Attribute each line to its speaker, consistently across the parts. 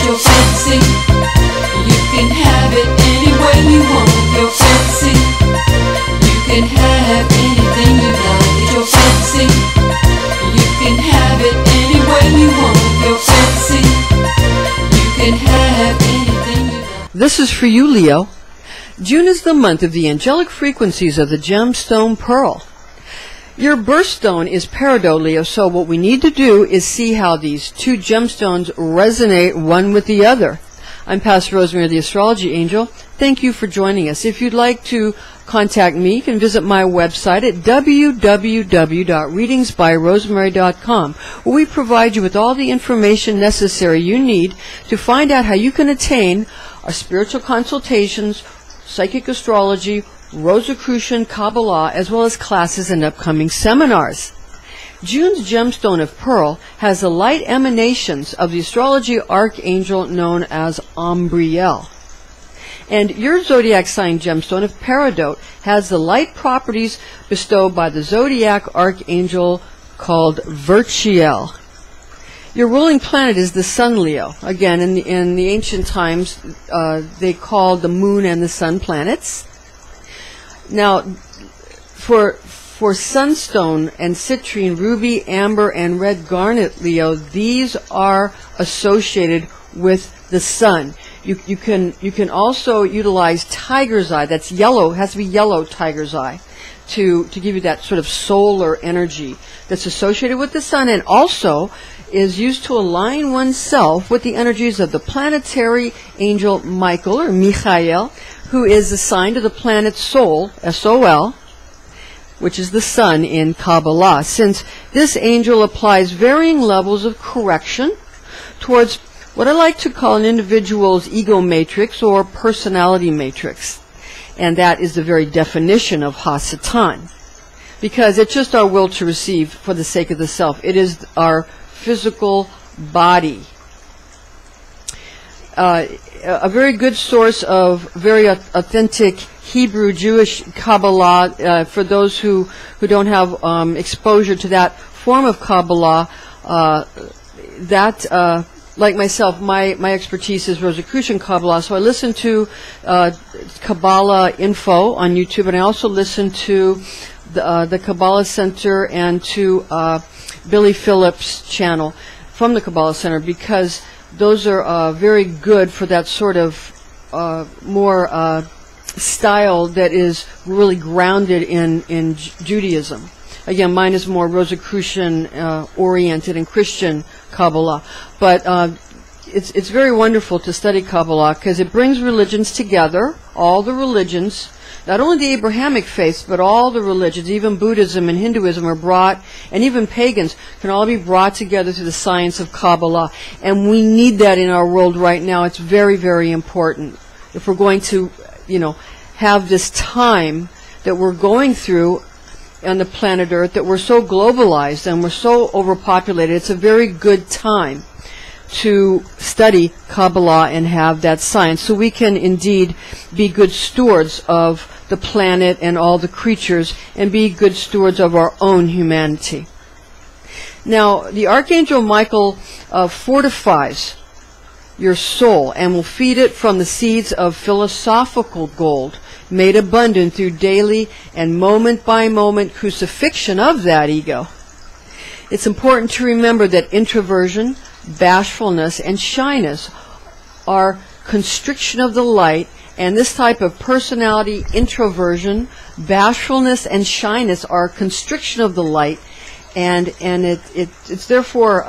Speaker 1: your fancy. You can have it any way you want. Your fancy. You can have anything you like. Your fancy. You can have it any way you want. Your fancy. You can have anything you like.
Speaker 2: This is for you, Leo. June is the month of the angelic frequencies of the gemstone pearl. Your birthstone is Peridot, Leo, so what we need to do is see how these two gemstones resonate one with the other. I'm Pastor Rosemary, the Astrology Angel. Thank you for joining us. If you'd like to contact me, you can visit my website at www.readingsbyrosemary.com, where we provide you with all the information necessary you need to find out how you can attain our spiritual consultations, psychic astrology, Rosicrucian Kabbalah, as well as classes and upcoming seminars. June's gemstone of pearl has the light emanations of the astrology archangel known as Umbriel. And your zodiac sign gemstone of Peridot has the light properties bestowed by the zodiac archangel called Virchiel. Your ruling planet is the sun, Leo. Again, in the ancient times, they called the moon and the sun planets. Now, for sunstone and citrine, ruby, amber, and red garnet, Leo, these are associated with the sun. You can also utilize tiger's eye. That's yellow. It has to be yellow tiger's eye to give you that sort of solar energy that's associated with the sun, and also is used to align oneself with the energies of the planetary angel Michael, or Michael, who is assigned to the planet Sol, S-O-L, which is the sun in Kabbalah, since this angel applies varying levels of correction towards what I like to call an individual's ego matrix or personality matrix. And that is the very definition of Hasatan, because it's just our will to receive for the sake of the self. It is our physical body. A very good source of very authentic Hebrew Jewish Kabbalah, for those who don't have exposure to that form of Kabbalah, like myself, my expertise is Rosicrucian Kabbalah, so I listen to Kabbalah info on YouTube, and I also listen to the Kabbalah Center and to Billy Phillips' channel from the Kabbalah Center, because those are very good for that sort of more style that is really grounded in Judaism. Again, mine is more Rosicrucian oriented and Christian Kabbalah. But it's very wonderful to study Kabbalah because it brings religions together, all the religions. Not only the Abrahamic faiths, but all the religions, even Buddhism and Hinduism are brought, and even pagans can all be brought together through the science of Kabbalah. And we need that in our world right now. It's very, very important. If we're going to, have this time that we're going through on the planet Earth, that we're so globalized and we're so overpopulated, it's a very good time to study Kabbalah and have that science, so we can indeed be good stewards of the planet and all the creatures, and be good stewards of our own humanity. Now, the Archangel Michael fortifies your soul and will feed it from the seeds of philosophical gold, made abundant through daily and moment-by-moment crucifixion of that ego. It's important to remember that introversion, bashfulness, and shyness are constriction of the light, and this type of personality, introversion, bashfulness, and shyness are constriction of the light, and it's therefore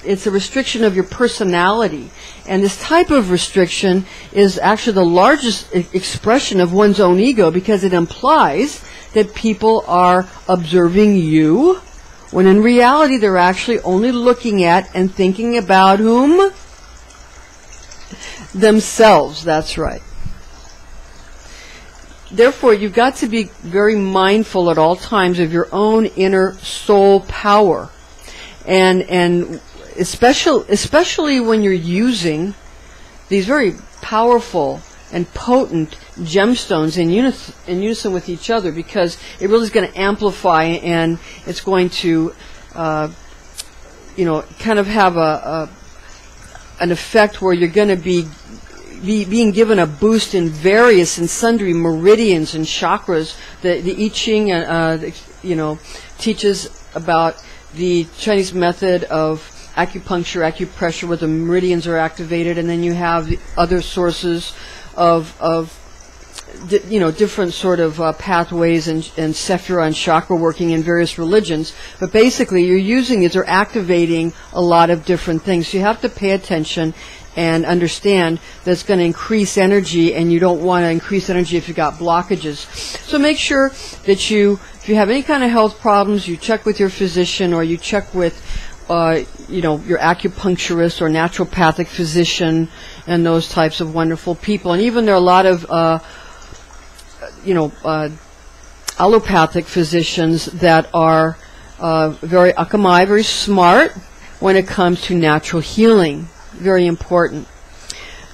Speaker 2: it's a restriction of your personality. And this type of restriction is actually the largest expression of one's own ego, because it implies that people are observing you, when in reality they're actually only looking at and thinking about whom? Themselves. That's right. Therefore, you've got to be very mindful at all times of your own inner soul power, and especially when you're using these very powerful and potent gemstones in unison with each other, because it really is going to amplify, and it's going to kind of have an effect where you're going to be being given a boost in various and sundry meridians and chakras. The I Ching, teaches about the Chinese method of acupuncture, acupressure, where the meridians are activated, and then you have the other sources of different sort of pathways and sephira and chakra working in various religions. But basically, you're using these, they're activating a lot of different things. So you have to pay attention and understand that it's going to increase energy, and you don't want to increase energy if you've got blockages. So make sure that if you have any kind of health problems, you check with your physician, or you check with your acupuncturist or naturopathic physician and those types of wonderful people. And even there are a lot of allopathic physicians that are very akamai, very smart when it comes to natural healing. Very important.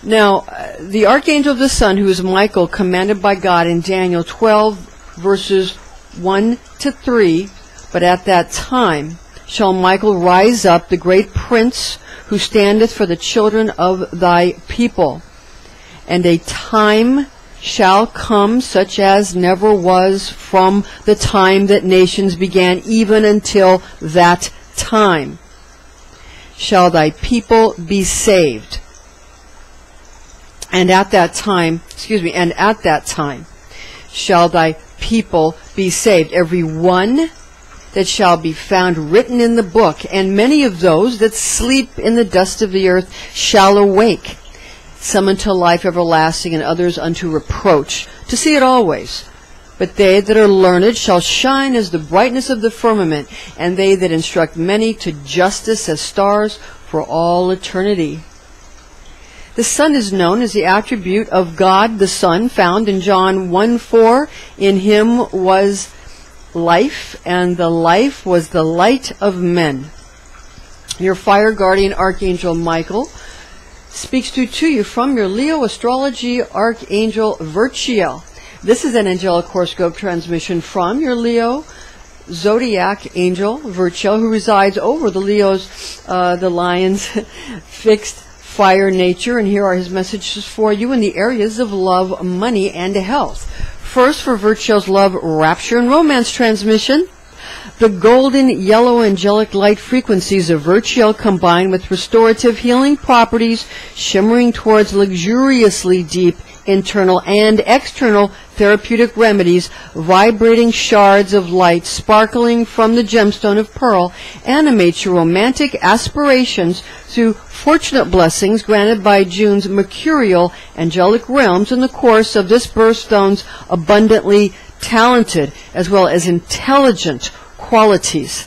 Speaker 2: Now, the Archangel of the Sun, who is Michael, commanded by God in Daniel 12, verses 1 to 3, but at that time shall Michael rise up, the great prince, who standeth for the children of thy people. And a time shall come such as never was from the time that nations began, even until that time shall thy people be saved. And at that time shall thy people be saved, every one that shall be found written in the book, and many of those that sleep in the dust of the earth shall awake, some unto life everlasting, and others unto reproach, to see it always. But they that are learned shall shine as the brightness of the firmament, and they that instruct many to justice as stars for all eternity. The sun is known as the attribute of God the Son, found in John 1:4. In him was life, and the life was the light of men. Your fire guardian Archangel Michael speaks to you from your Leo Astrology Archangel Virchiel. This is an angelic horoscope transmission from your Leo Zodiac Angel Virchiel, who resides over the Leos, the Lion's fixed fire nature. And here are his messages for you in the areas of love, money, and health. First, for Virchiel's love, rapture, and romance transmission. The golden yellow angelic light frequencies of Virchiel combine with restorative healing properties, shimmering towards luxuriously deep internal and external therapeutic remedies, vibrating shards of light sparkling from the gemstone of pearl, animate your romantic aspirations through fortunate blessings granted by June's mercurial angelic realms in the course of this birthstone's abundantly talented as well as intelligent qualities.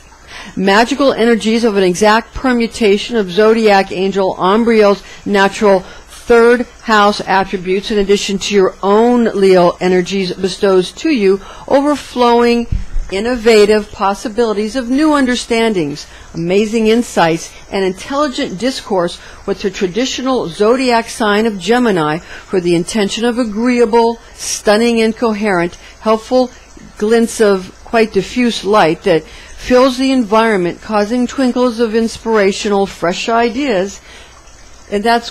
Speaker 2: Magical energies of an exact permutation of Zodiac Angel Umbriel's natural third house attributes, in addition to your own Leo energies, bestows to you overflowing, innovative possibilities of new understandings, amazing insights, and intelligent discourse with the traditional zodiac sign of Gemini for the intention of agreeable, stunning, and coherent, helpful glints of quite diffuse light that fills the environment, causing twinkles of inspirational, fresh ideas. And that's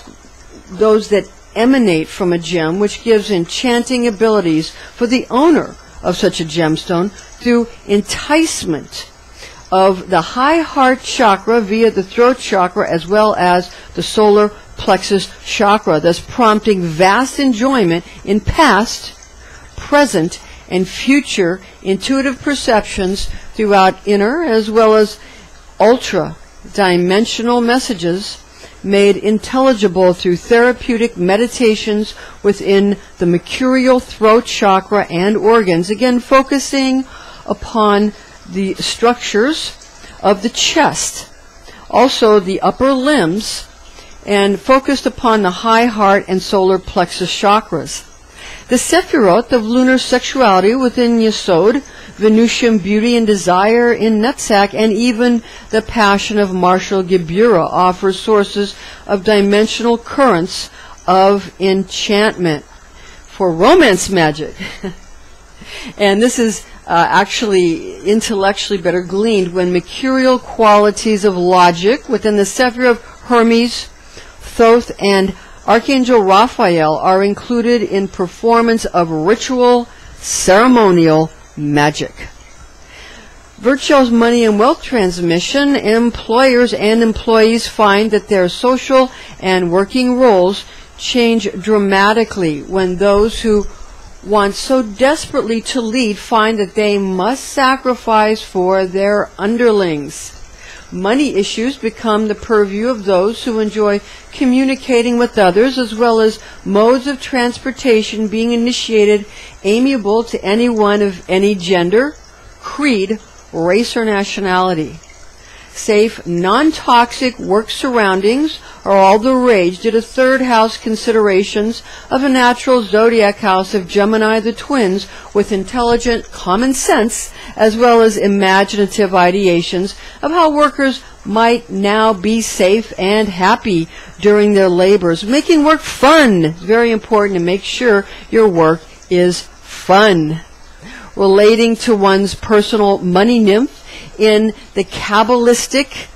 Speaker 2: those that emanate from a gem, which gives enchanting abilities for the owner of such a gemstone through enticement of the high heart chakra via the throat chakra as well as the solar plexus chakra, thus prompting vast enjoyment in past, present, and future intuitive perceptions throughout inner as well as ultra-dimensional messages made intelligible through therapeutic meditations within the mercurial throat chakra and organs, again focusing upon the structures of the chest, also the upper limbs, and focused upon the high heart and solar plexus chakras. The Sephirot of lunar sexuality within Yesod, Venusian beauty and desire in Nutsack, and even the passion of martial Gebura offers sources of dimensional currents of enchantment for romance magic. And this is actually intellectually better gleaned when mercurial qualities of logic within the Sephirot of Hermes, Thoth, and Archangel Raphael are included in performance of ritual, ceremonial magic. Virtual's money and wealth transmission, employers and employees find that their social and working roles change dramatically when those who want so desperately to lead find that they must sacrifice for their underlings. Money issues become the purview of those who enjoy communicating with others, as well as modes of transportation being initiated amiable to anyone of any gender, creed, race, or nationality. Safe, non-toxic work surroundings are all the rage due to third house considerations of a natural zodiac house of Gemini, the twins, with intelligent common sense as well as imaginative ideations of how workers might now be safe and happy during their labors. Making work fun is very important, to make sure your work is fun. Relating to one's personal money nymph in the Kabbalistic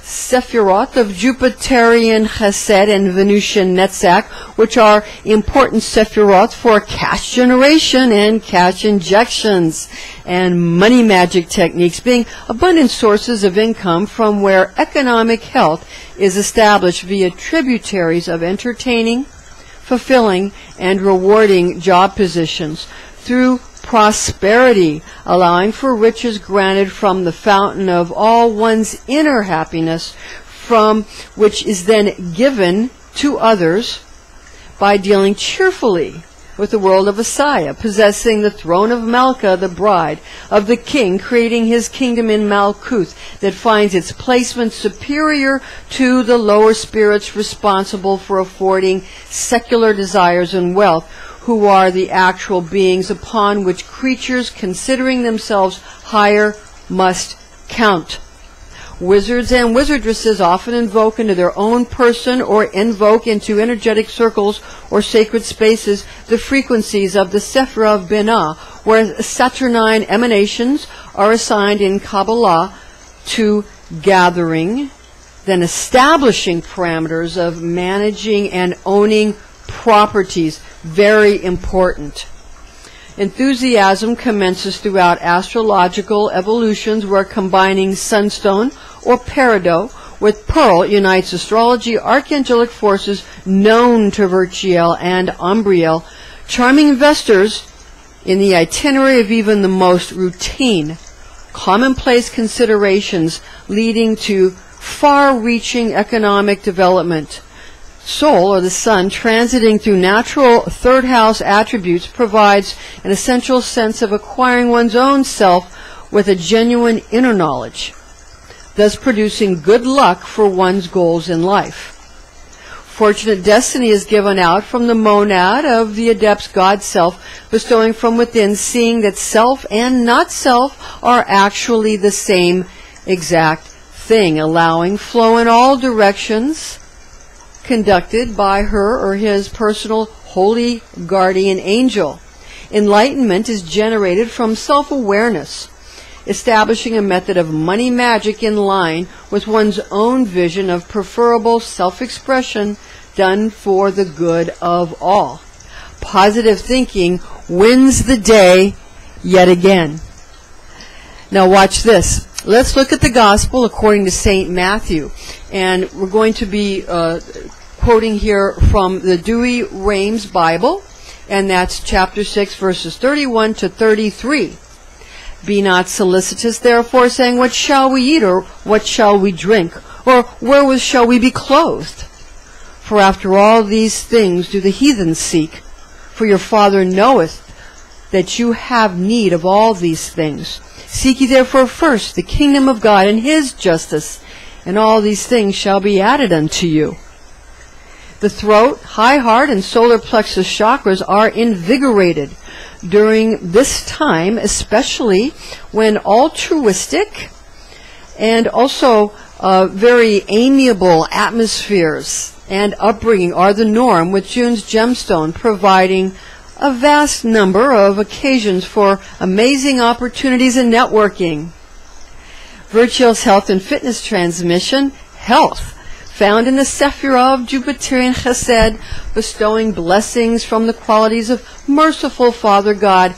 Speaker 2: Sephiroth of Jupiterian Chesed and Venusian Netzach, which are important Sephiroth for cash generation and cash injections, and money magic techniques being abundant sources of income from where economic health is established via tributaries of entertaining, fulfilling, and rewarding job positions through prosperity, allowing for riches granted from the fountain of all one's inner happiness, from which is then given to others by dealing cheerfully with the world of Asaya, possessing the throne of Malka, the bride of the king, creating his kingdom in Malkuth that finds its placement superior to the lower spirits responsible for affording secular desires and wealth, who are the actual beings upon which creatures considering themselves higher must count. Wizards and wizardresses often invoke into their own person or invoke into energetic circles or sacred spaces the frequencies of the Sephira of Binah, where Saturnine emanations are assigned in Kabbalah to gathering, then establishing parameters of managing and owning properties. Very important. Enthusiasm commences throughout astrological evolutions where combining sunstone or peridot with pearl unites astrology, archangelic forces known to Virtual and Umbriel, charming investors in the itinerary of even the most routine, commonplace considerations leading to far-reaching economic development. Sol, or the sun, transiting through natural third house attributes provides an essential sense of acquiring one's own self with a genuine inner knowledge, thus producing good luck for one's goals in life. Fortunate destiny is given out from the monad of the adept's God self, bestowing from within, seeing that self and not self are actually the same exact thing, allowing flow in all directions, conducted by her or his personal holy guardian angel. Enlightenment is generated from self-awareness, establishing a method of money magic in line with one's own vision of preferable self-expression done for the good of all. Positive thinking wins the day yet again. Now watch this. Let's look at the gospel according to St. Matthew. And we're going to be quoting here from the Dewey Rames Bible, and that's chapter 6, verses 31 to 33. Be not solicitous, therefore, saying, what shall we eat, or what shall we drink, or wherewith shall we be clothed? For after all these things do the heathen seek. For your Father knoweth that you have need of all these things. Seek ye therefore first the kingdom of God and his justice, and all these things shall be added unto you. The throat, high heart, and solar plexus chakras are invigorated during this time, especially when altruistic and also very amiable atmospheres and upbringing are the norm, with June's gemstone providing a vast number of occasions for amazing opportunities and networking. Virtual's health and fitness transmission, health. found in the Sephirah of Jupiterian Chesed, bestowing blessings from the qualities of merciful Father God,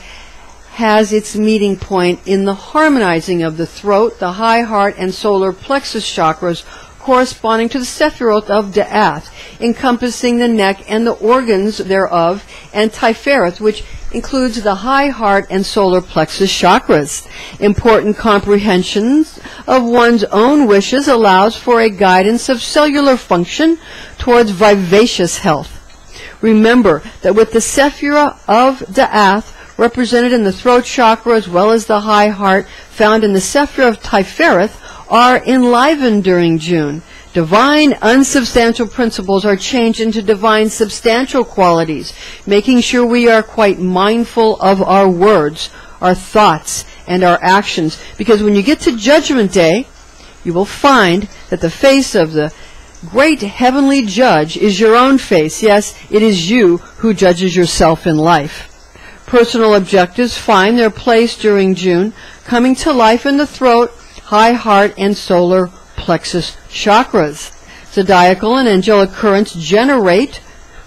Speaker 2: has its meeting point in the harmonizing of the throat, the high heart, and solar plexus chakras, corresponding to the Sephiroth of Da'ath, encompassing the neck and the organs thereof, and Tifereth, which includes the high heart and solar plexus chakras. Important comprehensions of one's own wishes allows for a guidance of cellular function towards vivacious health. Remember that with the Sephirah of Da'ath represented in the throat chakra as well as the high heart found in the Sephirah of Tifereth are enlivened during June. Divine unsubstantial principles are changed into divine substantial qualities, making sure we are quite mindful of our words, our thoughts, and our actions. Because when you get to Judgment Day, you will find that the face of the great heavenly judge is your own face. Yes, it is you who judges yourself in life. Personal objectives find their place during June, coming to life in the throat, high heart, and solar plexus chakras. Zodiacal and angelic currents generate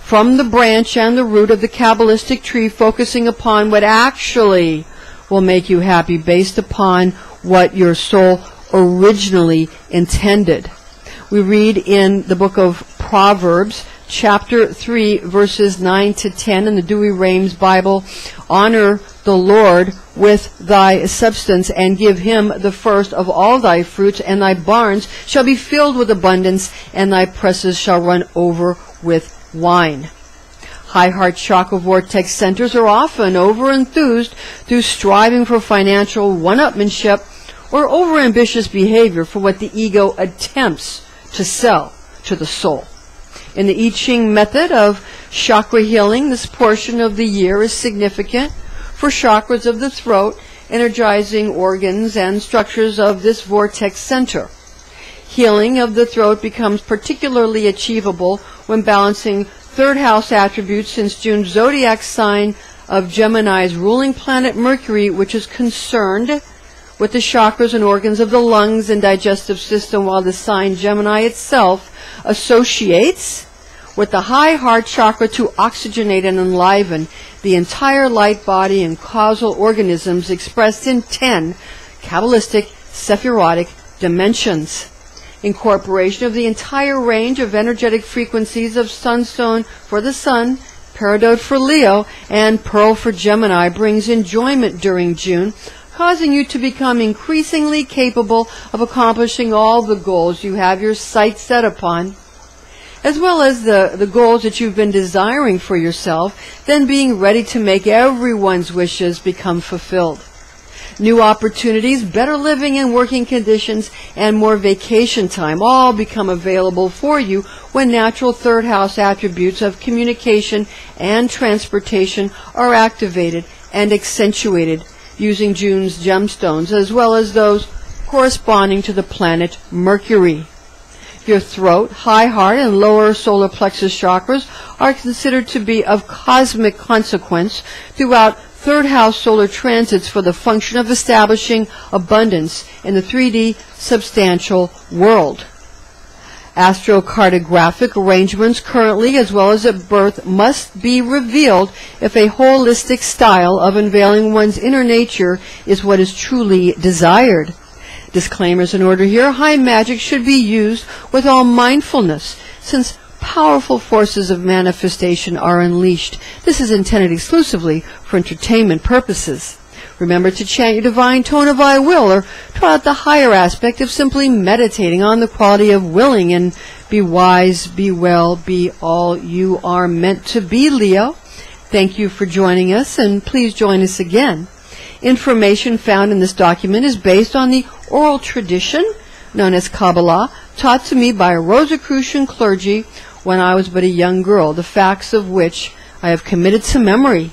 Speaker 2: from the branch and the root of the Kabbalistic tree, focusing upon what actually will make you happy based upon what your soul originally intended. We read in the book of Proverbs, chapter 3, verses 9 to 10 in the Dewey Rheims Bible, honor the Lord with thy substance, and give him the first of all thy fruits, and thy barns shall be filled with abundance, and thy presses shall run over with wine. High heart chakra vortex centers are often over-enthused through striving for financial one-upmanship or over-ambitious behavior for what the ego attempts to sell to the soul. In the I Ching method of chakra healing, this portion of the year is significant for chakras of the throat, energizing organs and structures of this vortex center. Healing of the throat becomes particularly achievable when balancing third house attributes, since June's zodiac sign of Gemini's ruling planet Mercury, which is concerned with the chakras and organs of the lungs and digestive system, while the sign Gemini itself associates with the high heart chakra to oxygenate and enliven the entire light body and causal organisms expressed in 10 Kabbalistic Sephirotic dimensions. Incorporation of the entire range of energetic frequencies of Sunstone for the Sun, Peridot for Leo, and Pearl for Gemini brings enjoyment during June, causing you to become increasingly capable of accomplishing all the goals you have your sights set upon, as well as the goals that you've been desiring for yourself, then being ready to make everyone's wishes become fulfilled. New opportunities, better living and working conditions, and more vacation time all become available for you when natural third house attributes of communication and transportation are activated and accentuated using June's gemstones, as well as those corresponding to the planet Mercury. Your throat, high heart, and lower solar plexus chakras are considered to be of cosmic consequence throughout third house solar transits for the function of establishing abundance in the 3D substantial world. Astrocartographic arrangements currently, as well as at birth, must be revealed if a holistic style of unveiling one's inner nature is what is truly desired. Disclaimers in order here. High magic should be used with all mindfulness, since powerful forces of manifestation are unleashed. This is intended exclusively for entertainment purposes. Remember to chant your divine tone of I will, or try out the higher aspect of simply meditating on the quality of willing, and be wise, be well, be all you are meant to be, Leo. Thank you for joining us, and please join us again. Information found in this document is based on the oral tradition known as Kabbalah, taught to me by a Rosicrucian clergy when I was but a young girl, the facts of which I have committed to memory.